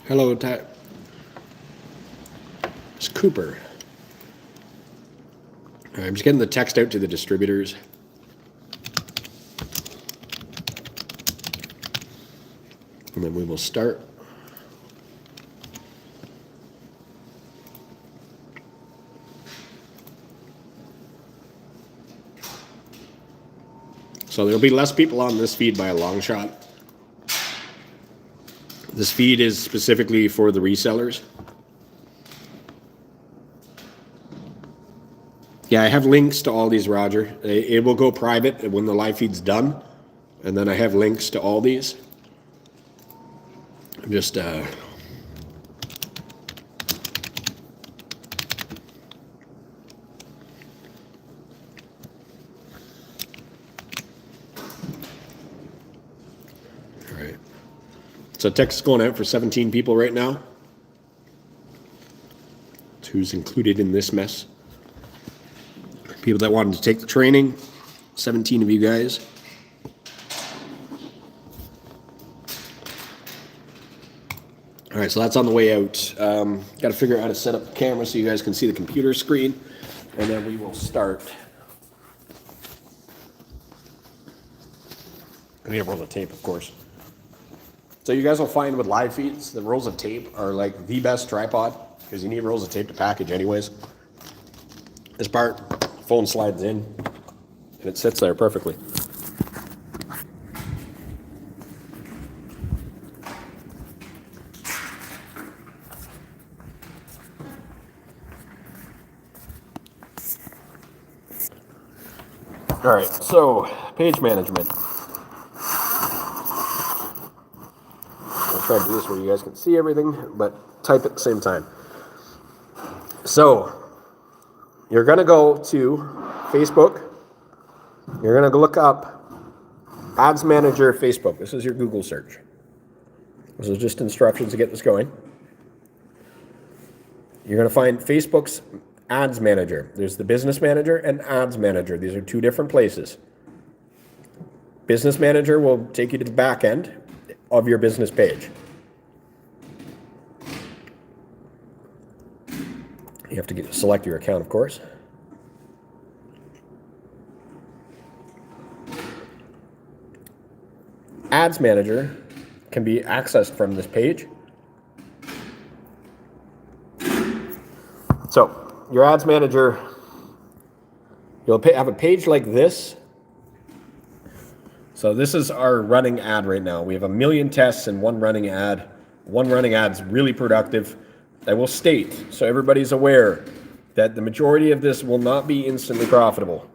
Hello, it's Cooper. All right, I'm just getting the text out to the distributors. And then we will start. So there'll be less people on this feed by a long shot. This feed is specifically for the resellers. Yeah, I have links to all these, Roger. It will go private when the live feed's done. And then I have links to all these. I'm just, all right. So text is going out for 17 people right now. That's who's included in this mess. People that wanted to take the training, 17 of you guys. All right, so that's on the way out. Got to figure out how to set up the camera so you guys can see the computer screen, and then we will start. I need a roll of tape, of course. So you guys will find with live feeds, the rolls of tape are like the best tripod because you need rolls of tape to package anyways. This part, phone slides in, and it sits there perfectly. All right, so page management. I'll try to do this where you guys can see everything, but type at the same time. So you're going to go to Facebook. You're going to look up Ads Manager Facebook. This is your Google search. This is just instructions to get this going. You're going to find Facebook's Ads Manager. There's the Business Manager and Ads Manager. These are two different places. Business Manager will take you to the back end of your business page. You have to select your account, of course. Ads Manager can be accessed from this page. So, your Ads Manager, you'll have a page like this. So this is our running ad right now. We have 1 million tests and one running ad. One running ad's really productive. I will state, so everybody's aware, that the majority of this will not be instantly profitable.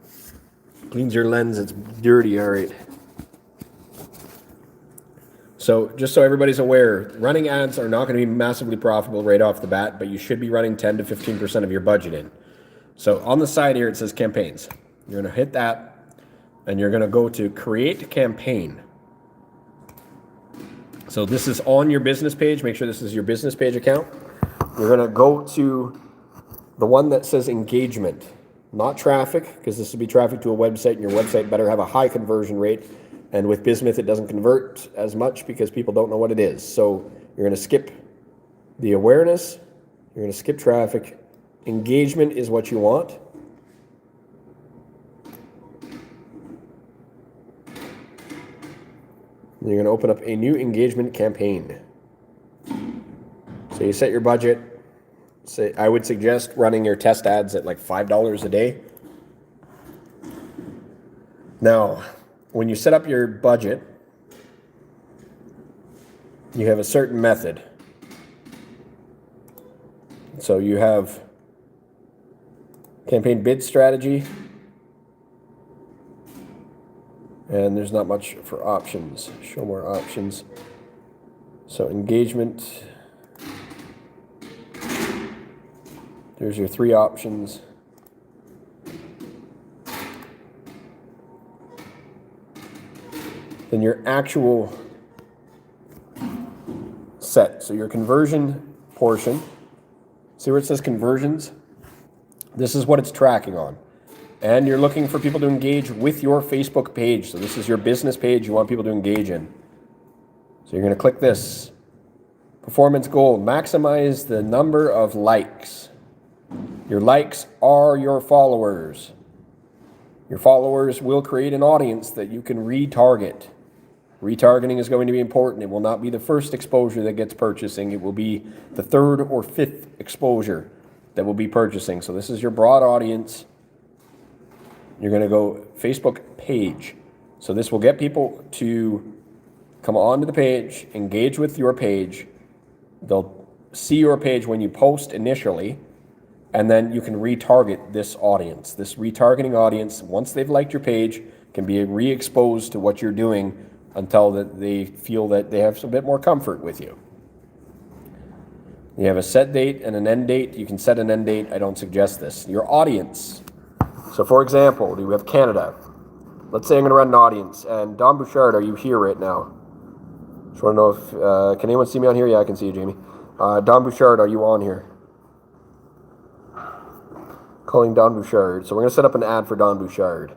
Cleans your lens, it's dirty, all right. So just so everybody's aware, running ads are not going to be massively profitable right off the bat, but you should be running 10 to 15% of your budget in. So on the side here, it says campaigns. You're going to hit that, and you're going to go to create campaign. So this is on your business page. Make sure this is your business page account. You're going to go to the one that says engagement, not traffic, because this will be traffic to a website, and your website better have a high conversion rate. And with Bismuth, it doesn't convert as much because people don't know what it is. So you're going to skip the awareness. You're going to skip traffic. Engagement is what you want. And you're going to open up a new engagement campaign. So you set your budget. Say, I would suggest running your test ads at like $5 a day. Now, when you set up your budget, you have a certain method. So you have campaign bid strategy, and there's not much for options. Show more options. So engagement, there's your 3 options. Then your actual set. So your conversion portion, see where it says conversions? This is what it's tracking on. And you're looking for people to engage with your Facebook page. So this is your business page you want people to engage in. So you're going to click this. Performance goal, maximize the number of likes. Your likes are your followers. Your followers will create an audience that you can retarget. Retargeting is going to be important. It will not be the first exposure that gets purchasing. It will be the third or fifth exposure that will be purchasing. So this is your broad audience. You're going to go Facebook page. So this will get people to come onto the page, engage with your page. They'll see your page when you post initially, and then you can retarget this audience. This retargeting audience, once they've liked your page, can be re-exposed to what you're doing until that they feel that they have a bit more comfort with you. You have a set date and an end date. You can set an end date. I don't suggest this. Your audience. So for example, we have Canada. Let's say I'm going to run an audience. And Don Bouchard, are you here right now? Just want to know if, can anyone see me on here? Yeah, I can see you, Jamie. Don Bouchard, are you on here? Calling Don Bouchard. So we're going to set up an ad for Don Bouchard.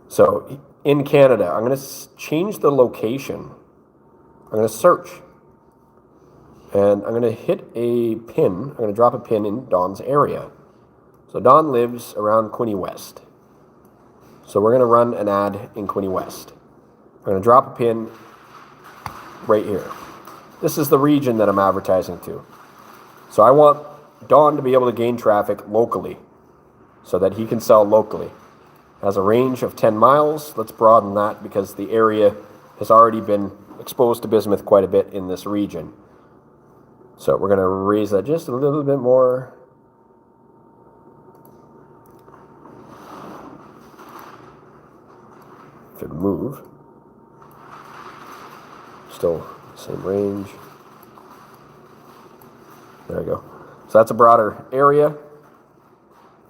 So in Canada, I'm going to change the location. I'm going to search. And I'm going to hit a pin. I'm going to drop a pin in Don's area. So Don lives around Quinte West. So we're going to run an ad in Quinte West. I'm going to drop a pin right here. This is the region that I'm advertising to. So I want Don to be able to gain traffic locally so that he can sell locally. Has a range of 10 miles. Let's broaden that because the area has already been exposed to bismuth quite a bit in this region. So we're going to raise that just a little bit more. If it move. Still same range. There we go. So that's a broader area.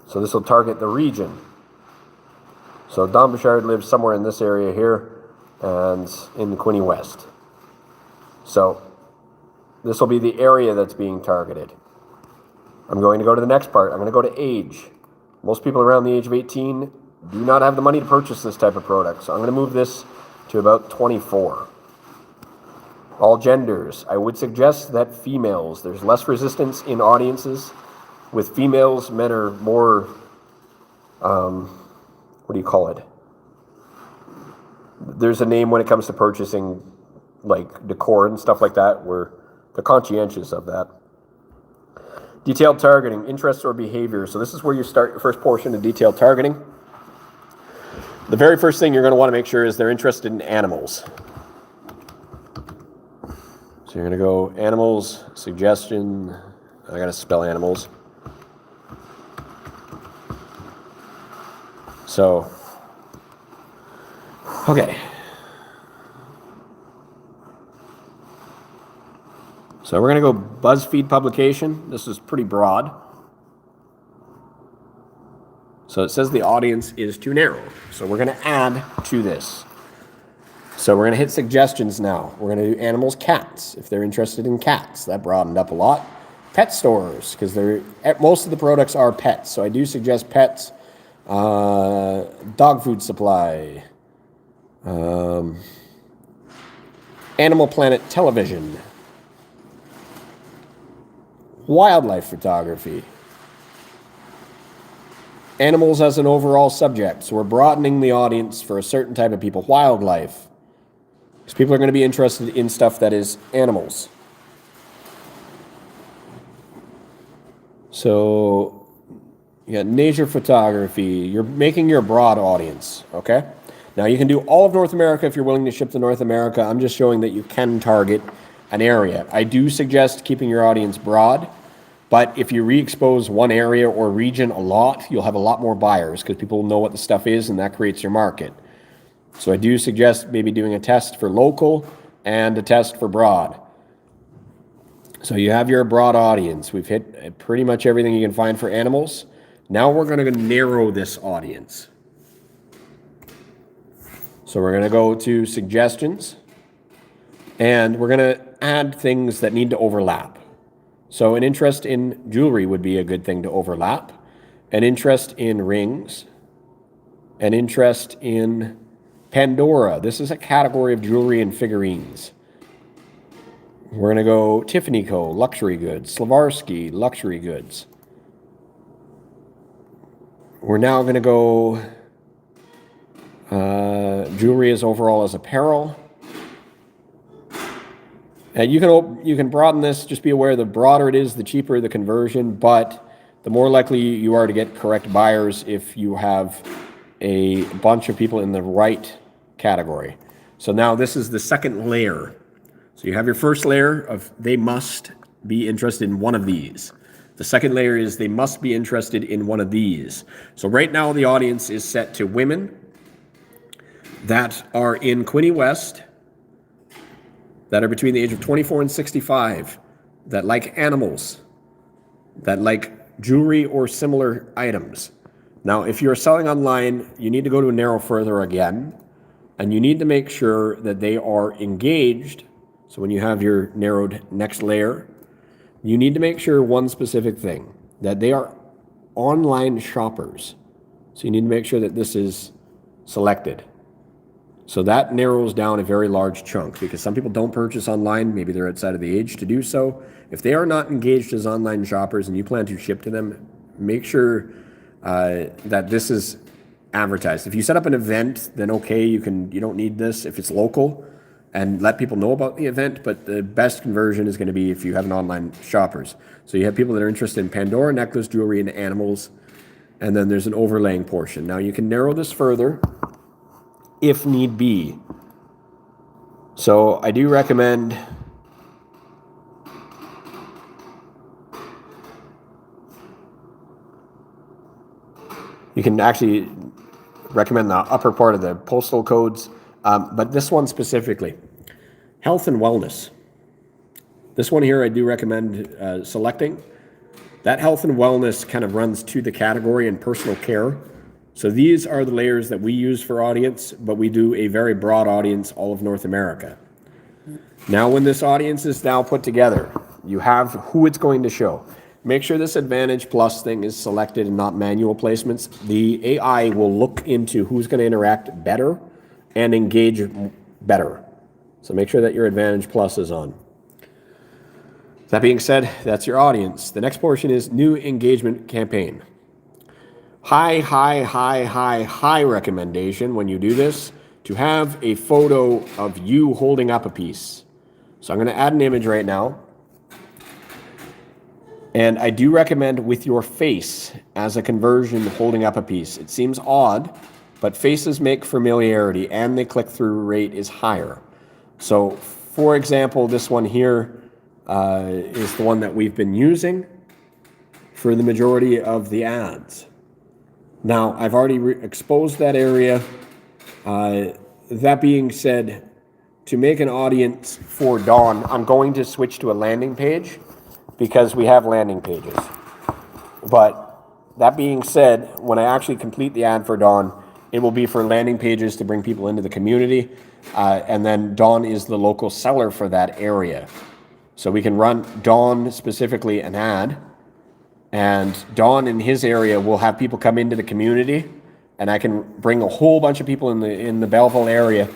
So this will target the region. So Don Bouchard lives somewhere in this area here and in Quinte West. So this will be the area that's being targeted. I'm going to go to the next part. I'm going to go to age. Most people around the age of 18 do not have the money to purchase this type of product. So I'm going to move this to about 24. All genders. I would suggest that females, there's less resistance in audiences. With females, men are more, what do you call it? There's a name when it comes to purchasing, like decor and stuff like that, where they're conscientious of that. Detailed targeting, interests or behavior. So this is where you start your first portion of detailed targeting. The very first thing you're going to want to make sure is they're interested in animals. So you're going to go animals, suggestion. I got to spell animals. So, okay. So we're going to go BuzzFeed publication. This is pretty broad. So it says the audience is too narrow. So we're going to add to this. So we're going to hit suggestions now. We're going to do animals, cats, if they're interested in cats. That broadened up a lot. Pet stores, because most of the products are pets. So I do suggest pets. Dog food supply. Animal Planet television. Wildlife photography. Animals as an overall subject. So we're broadening the audience for a certain type of people. Wildlife. Because people are going to be interested in stuff that is animals. So you got nature photography. You're making your broad audience, okay? Now you can do all of North America if you're willing to ship to North America. I'm just showing that you can target an area. I do suggest keeping your audience broad, but if you re-expose one area or region a lot, you'll have a lot more buyers because people know what the stuff is and that creates your market. So I do suggest maybe doing a test for local and a test for broad. So you have your broad audience. We've hit pretty much everything you can find for animals. Now we're going to narrow this audience. So we're going to go to suggestions, and we're going to add things that need to overlap. So an interest in jewelry would be a good thing to overlap. An interest in rings. An interest in Pandora. This is a category of jewelry and figurines. We're going to go Tiffany Co., luxury goods. Slavarsky, luxury goods. We're now going to go jewelry as overall as apparel. And you can broaden this. Just be aware the broader it is, the cheaper the conversion, but the more likely you are to get correct buyers if you have a bunch of people in the right category. So now this is the second layer. So you have your first layer of they must be interested in one of these. The second layer is they must be interested in one of these. So right now the audience is set to women that are in Quinte West, that are between the age of 24 and 65, that like animals, that like jewelry or similar items. Now, if you're selling online, you need to go to a narrow further again, and you need to make sure that they are engaged. So when you have your narrowed next layer, you need to make sure one specific thing, that they are online shoppers. So you need to make sure that this is selected. So that narrows down a very large chunk because some people don't purchase online. Maybe they're outside of the age to do so. If they are not engaged as online shoppers and you plan to ship to them, make sure that this is advertised. If you set up an event, then okay, you don't need this if it's local, and let people know about the event, but the best conversion is going to be if you have an online shoppers. So you have people that are interested in Pandora, necklace, jewelry, and animals, and then there's an overlaying portion. Now you can narrow this further if need be. So I do recommend you can actually recommend the upper part of the postal codes, but this one specifically, health and wellness. This one here I do recommend selecting. That health and wellness kind of runs to the category in personal care. So these are the layers that we use for audience, but we do a very broad audience, all of North America. Now when this audience is now put together, you have who it's going to show. Make sure this Advantage Plus thing is selected and not manual placements. The AI will look into who's going to interact better and engage better. So make sure that your Advantage Plus is on. That being said, that's your audience. The next portion is new engagement campaign. High recommendation when you do this to have a photo of you holding up a piece. So I'm going to add an image right now. And I do recommend with your face as a conversion holding up a piece. It seems odd, but faces make familiarity and the click-through rate is higher. So for example, this one here is the one that we've been using for the majority of the ads. Now, I've already exposed that area. That being said, to make an audience for Dawn, I'm going to switch to a landing page because we have landing pages. But that being said, when I actually complete the ad for Dawn, it will be for landing pages to bring people into the community. And then Dawn is the local seller for that area. So we can run Dawn specifically an ad. And Dawn in his area will have people come into the community, and I can bring a whole bunch of people in the Belleville area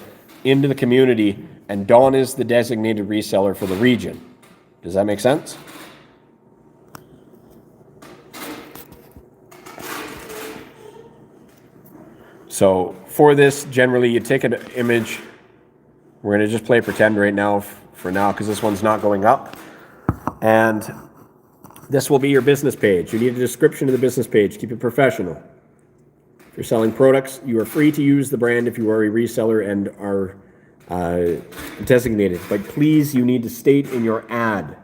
into the community, and Dawn is the designated reseller for the region. Does that make sense? So for this, generally you take an image. We're going to just play pretend right now for now because this one's not going up. And this will be your business page. You need a description of the business page. Keep it professional. If you're selling products, you are free to use the brand if you are a reseller and are designated. But please, you need to state in your ad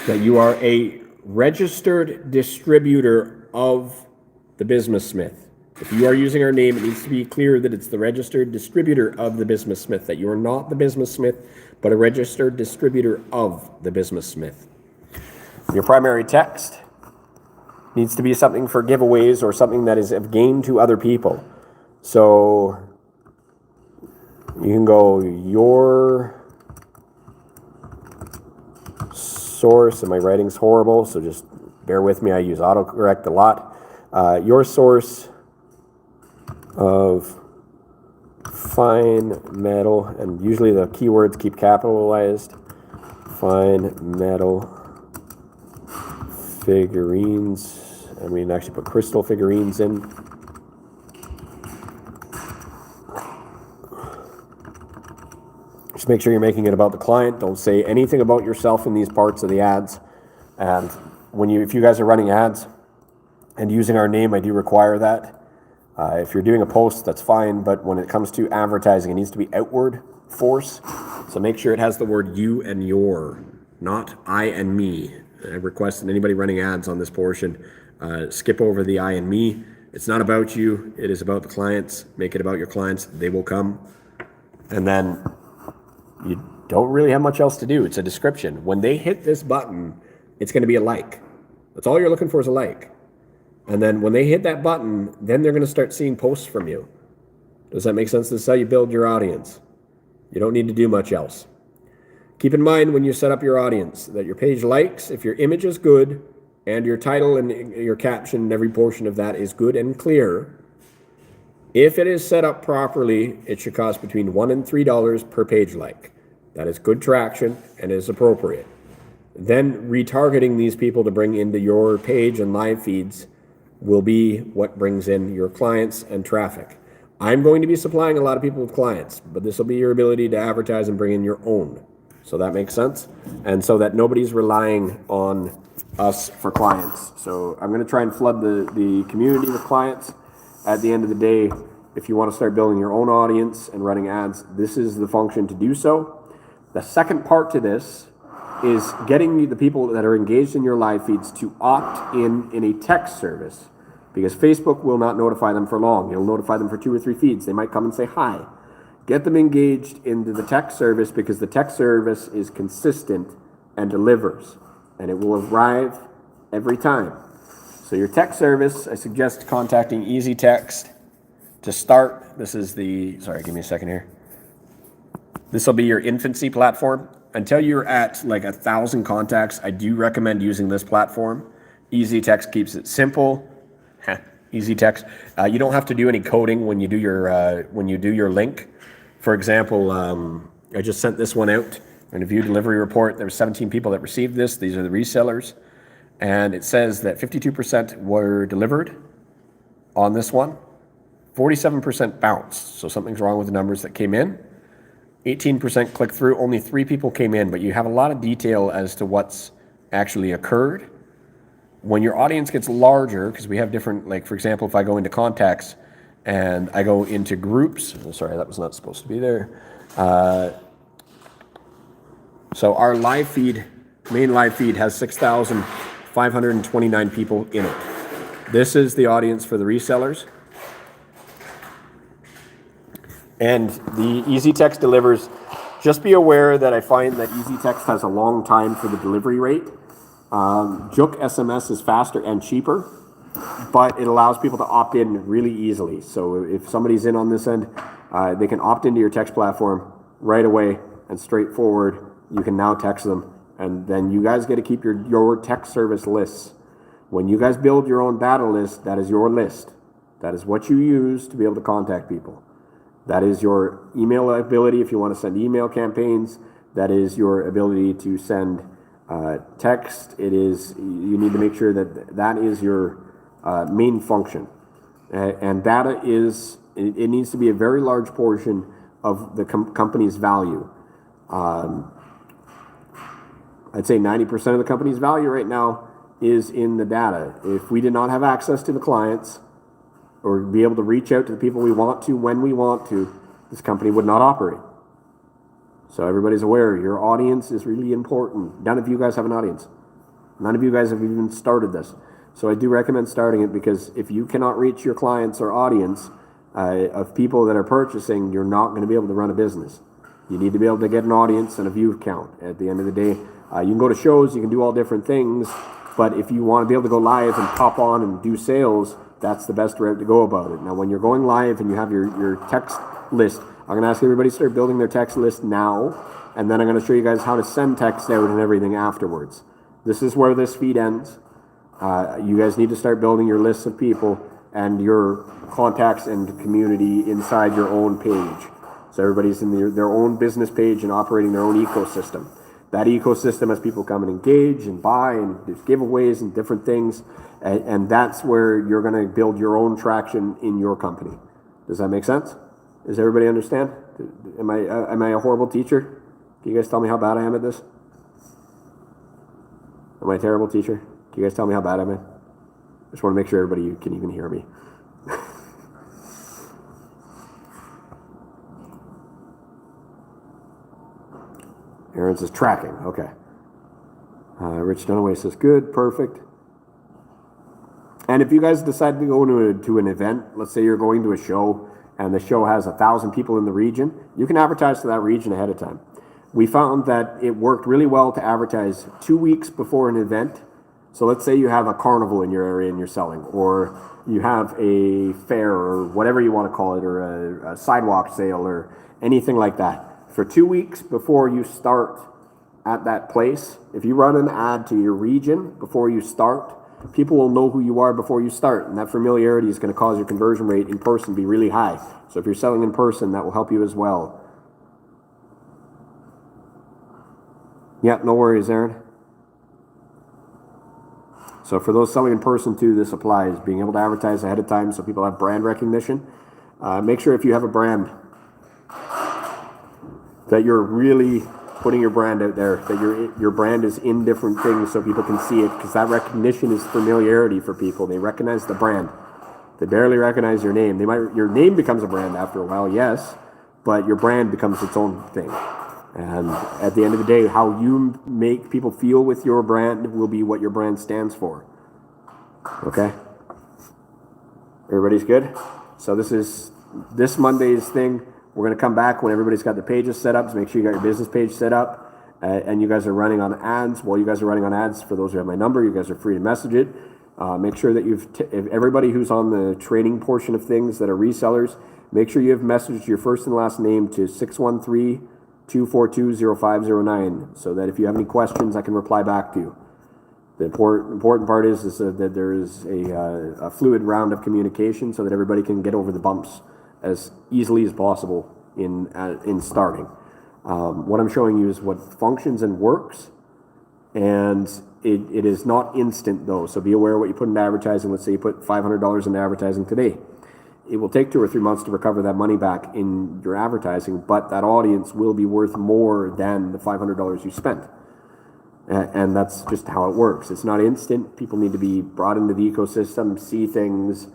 that you are a registered distributor of the Bismuth Smith. If you are using our name, it needs to be clear that it's the registered distributor of the Bismuth Smith, that you are not the Bismuth Smith, but a registered distributor of the Bismuth Smith. Your primary text needs to be something for giveaways or something that is of gain to other people. So you can go your source, and my writing's horrible, so just bear with me. I use autocorrect a lot. Your source of fine metal, and usually the keywords keep capitalized. fine metal figurines, and we can actually put crystal figurines in. Just make sure you're making it about the client. Don't say anything about yourself in these parts of the ads. And if you guys are running ads and using our name, I do require that. If you're doing a post, that's fine, but when it comes to advertising, it needs to be outward force. So make sure it has the word you and your, not I and me. I request that anybody running ads on this portion skip over the I and me. It's not about you, it is about the clients. Make it about your clients, they will come. And then you don't really have much else to do. It's a description. When they hit this button, it's going to be a like. That's all you're looking for, is a like. And then when they hit that button, then they're going to start seeing posts from you. Does that make sense? This is how you build your audience. You don't need to do much else. Keep in mind when you set up your audience that your page likes if your image is good and your title and your caption and every portion of that is good and clear. If it is set up properly, it should cost between $1 and $3 per page like. That is good traction and is appropriate. Then retargeting these people to bring into your page and live feeds will be what brings in your clients and traffic. I'm going to be supplying a lot of people with clients, but this will be your ability to advertise and bring in your own. So that makes sense? And so that nobody's relying on us for clients. So I'm going to try and flood the community with clients. At the end of the day, if you want to start building your own audience and running ads, this is the function to do so. The second part to this is getting the people that are engaged in your live feeds to opt in a text service, because Facebook will not notify them for long. It'll notify them for 2 or 3 feeds. They might come and say hi. Get them engaged into the text service, because the text service is consistent and delivers, and it will arrive every time. So your text service, I suggest contacting Easy Text to start. This is sorry, give me a second here. This will be your infancy platform. Until you're at like 1,000 contacts, I do recommend using this platform. Easy Text keeps it simple. Easy Text. You don't have to do any coding when you do your link. For example, I just sent this one out in a view delivery report. There were 17 people that received this. These are the resellers, and it says that 52% were delivered on this one. 47% bounced. So something's wrong with the numbers that came in. 18% click through, only 3 people came in, but you have a lot of detail as to what's actually occurred. When your audience gets larger, because we have different, like for example, if I go into contacts and I go into groups, sorry, that was not supposed to be there. So our live feed, main live feed has 6,529 people in it. This is the audience for the resellers. And the Easy Text delivers. Just be aware that I find that Easy Text has a long time for the delivery rate. Juke SMS is faster and cheaper, but it allows people to opt in really easily. So if somebody's in on this end, they can opt into your text platform right away and straightforward. You can now text them, and then you guys get to keep your text service lists. When you guys build your own data list, that is your list. That is what you use to be able to contact people. That is your email ability if you want to send email campaigns. That is your ability to send text. You need to make sure that is your main function. And data it needs to be a very large portion of the company's value. I'd say 90% of the company's value right now is in the data. If we did not have access to the clients, or be able to reach out to the people we want to when we want to, this company would not operate. So everybody's aware, your audience is really important. None of you guys have an audience. None of you guys have even started this. So I do recommend starting it, because if you cannot reach your clients or audience of people that are purchasing, you're not going to be able to run a business. You need to be able to get an audience and a view count. At the end of the day, you can go to shows, you can do all different things, but if you want to be able to go live and pop on and do sales, that's the best route to go about it. Now, when you're going live and you have your text list, I'm going to ask everybody to start building their text list now, and then I'm going to show you guys how to send text out and everything afterwards. This is where this feed ends. You guys need to start building your lists of people and your contacts and community inside your own page. So everybody's in their own business page and operating their own ecosystem. that ecosystem as people come and engage and buy, and there's giveaways and different things. And that's where you're going to build your own traction in your company. Does that make sense? Does everybody understand? Am I a horrible teacher? Can you guys tell me how bad I am at this? Am I a terrible teacher? Can you guys tell me how bad I'm at? I just want to make sure everybody can even hear me. Aaron says tracking. Okay. Rich Dunaway says good, perfect. And if you guys decide to go to an event, let's say you're going to a show and the show has 1,000 people in the region, you can advertise to that region ahead of time. We found that it worked really well to advertise 2 weeks before an event. So let's say you have a carnival in your area and you're selling, or you have a fair or whatever you want to call it, or a sidewalk sale or anything like that. For 2 weeks before you start at that place, if you run an ad to your region before you start, people will know who you are before you start, and that familiarity is going to cause your conversion rate in person to be really high. So if you're selling in person, that will help you as well. Yeah, no worries, Aaron. So for those selling in person too, this applies. Being able to advertise ahead of time so people have brand recognition. Make sure if you have a brand that you're really putting your brand out there, that your brand is in different things so people can see it, because that recognition is familiarity for people. They recognize the brand. They barely recognize your name. Your name becomes a brand after a while, yes, but your brand becomes its own thing. And at the end of the day, how you make people feel with your brand will be what your brand stands for. Okay? Everybody's good? So this is this Monday's thing. We're going to come back when everybody's got their pages set up. So make sure you got your business page set up. And you guys are running on ads. While you guys are running on ads, for those who have my number, you guys are free to message it. Make sure that if everybody who's on the trading portion of things that are resellers, make sure you have messaged your first and last name to 613-242-0509, so that if you have any questions, I can reply back to you. The important part is that there is a fluid round of communication so that everybody can get over the bumps as easily as possible in starting. What I'm showing you is what functions and works, and it is not instant though, so be aware what you put into advertising. Let's say you put $500 into advertising today. It will take 2 or 3 months to recover that money back in your advertising, but that audience will be worth more than the $500 you spent. And that's just how it works. It's not instant. People need to be brought into the ecosystem, see things,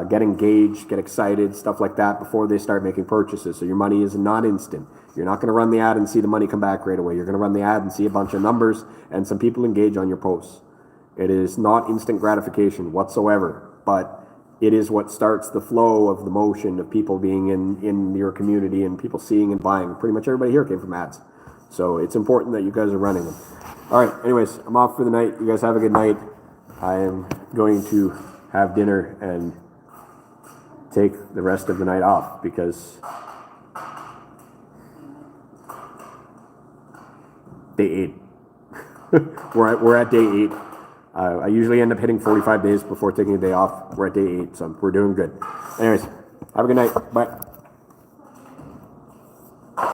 get engaged, get excited, stuff like that before they start making purchases. So your money is not instant. You're not going to run the ad and see the money come back right away. You're going to run the ad and see a bunch of numbers and some people engage on your posts. It is not instant gratification whatsoever, but it is what starts the flow of the motion of people being in your community and people seeing and buying. Pretty much everybody here came from ads. So it's important that you guys are running them. All right, anyways, I'm off for the night. You guys have a good night. I am going to have dinner and take the rest of the night off because day 8. we're at day 8. I usually end up hitting 45 days before taking a day off. We're at day 8, so we're doing good. Anyways, have a good night. Bye.